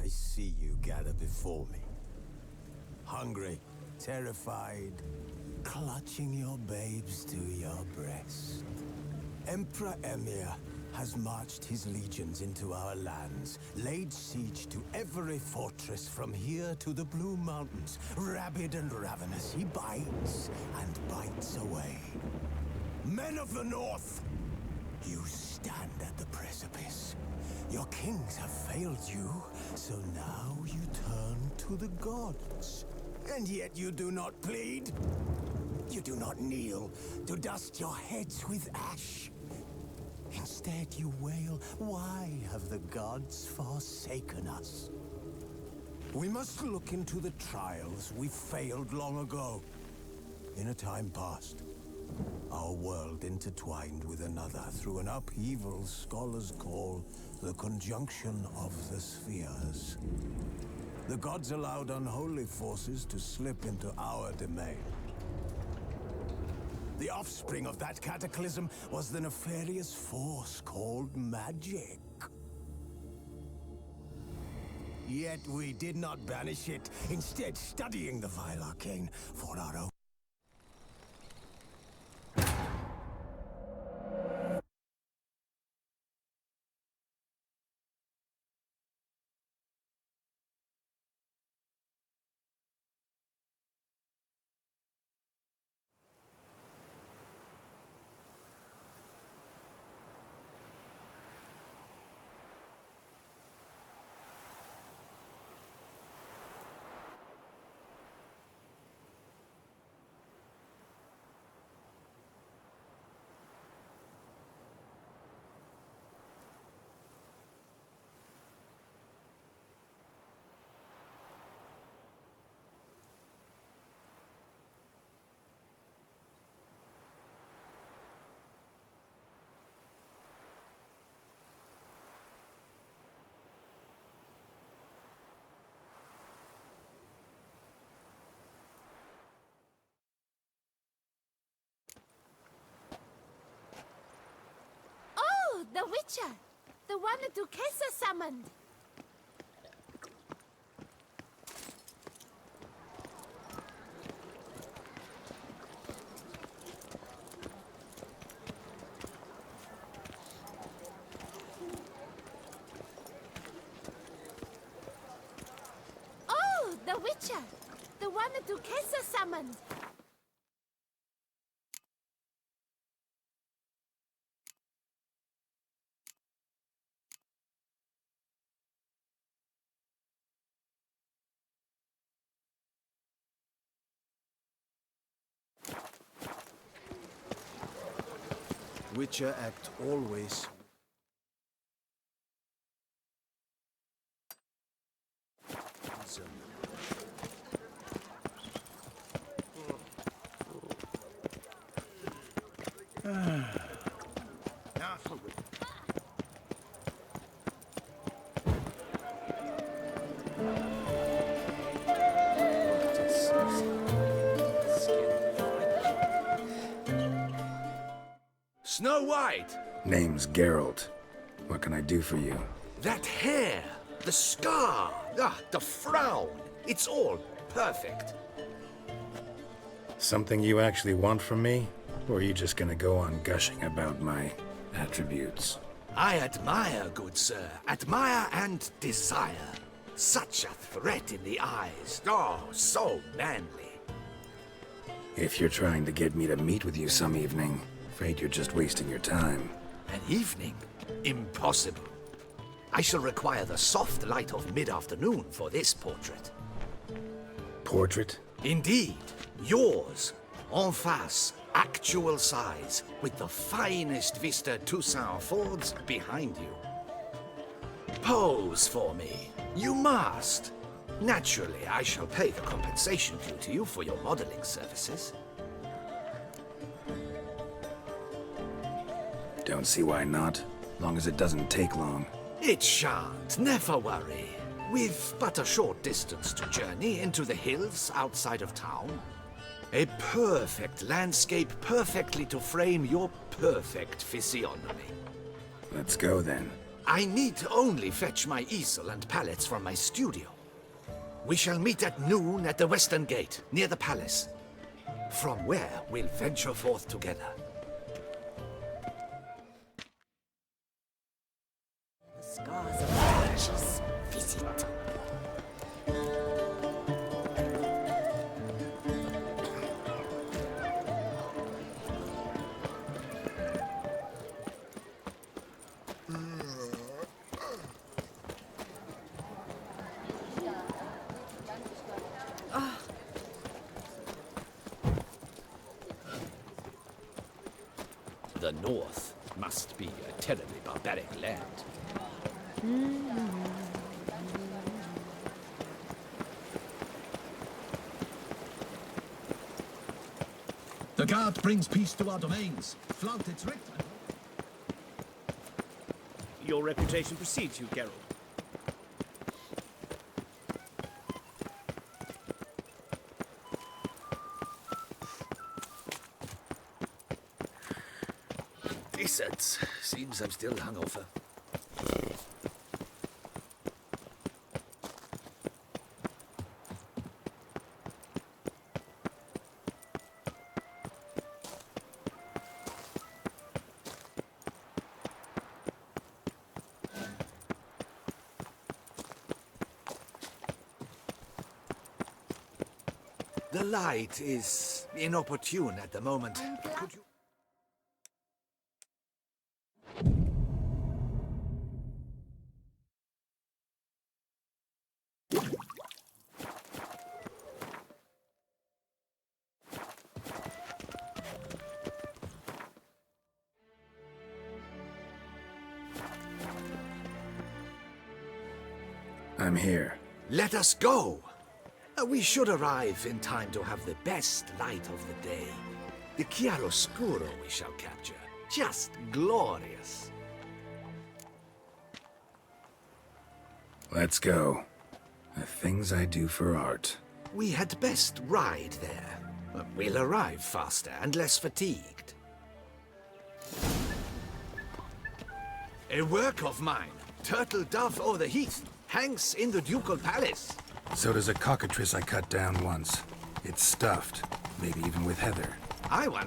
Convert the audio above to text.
I see you gather before me. Hungry, terrified, clutching your babes to your breast. Emperor Emir has marched his legions into our lands, laid siege to every fortress from here to the Blue Mountains. Rabid and ravenous, he bites and bites away. Men of the North, you stand at the precipice. Your kings have failed you, so now you turn to the gods. And yet you do not plead. You do not kneel to dust your heads with ash. Instead you wail, why have the gods forsaken us? We must look into the trials we failed long ago. In a time past, our world intertwined with another through an upheaval scholars call the conjunction of the spheres. The gods allowed unholy forces to slip into our domain. The offspring of that cataclysm was the nefarious force called magic. Yet we did not banish it, instead studying the vile arcane for our own. The Witcher! The one that Duquesa summoned! Oh, the Witcher! The one that Duquesa summoned! Witcher act always. Snow White! Name's Geralt. What can I do for you? That hair! The scar! The frown! It's all perfect. Something you actually want from me? Or are you just gonna go on gushing about my attributes? I admire, good sir. Admire and desire. Such a threat in the eyes. Oh, so manly. If you're trying to get me to meet with you some evening, afraid you're just wasting your time. An evening? Impossible. I shall require the soft light of mid-afternoon for this portrait. Portrait? Indeed. Yours. En face. Actual size. With the finest Vista Toussaint folds behind you. Pose for me. You must. Naturally, I shall pay the compensation due to you for your modeling services. Don't see why not, long as it doesn't take long. It shan't, never worry. We've but a short distance to journey into the hills outside of town. A perfect landscape perfectly to frame your perfect physiognomy. Let's go then. I need only fetch my easel and pallets from my studio. We shall meet at noon at the western gate, near the palace. From where we'll venture forth together. The scars of the witches visit. The North must be a terribly barbaric land. The guard brings peace to our domains. Flaunt its rector. Your reputation precedes you, Geralt. Decent. Seems I'm still hungover. The light is inopportune at the moment. Could you... I'm here. Let us go! We should arrive in time to have the best light of the day. The chiaroscuro we shall capture. Just glorious. Let's go. The things I do for art. We had best ride there. We'll arrive faster and less fatigued. A work of mine, Turtle Dove o'er the Heath, hangs in the ducal palace. So does a cockatrice I cut down once. It's stuffed, maybe even with heather. I once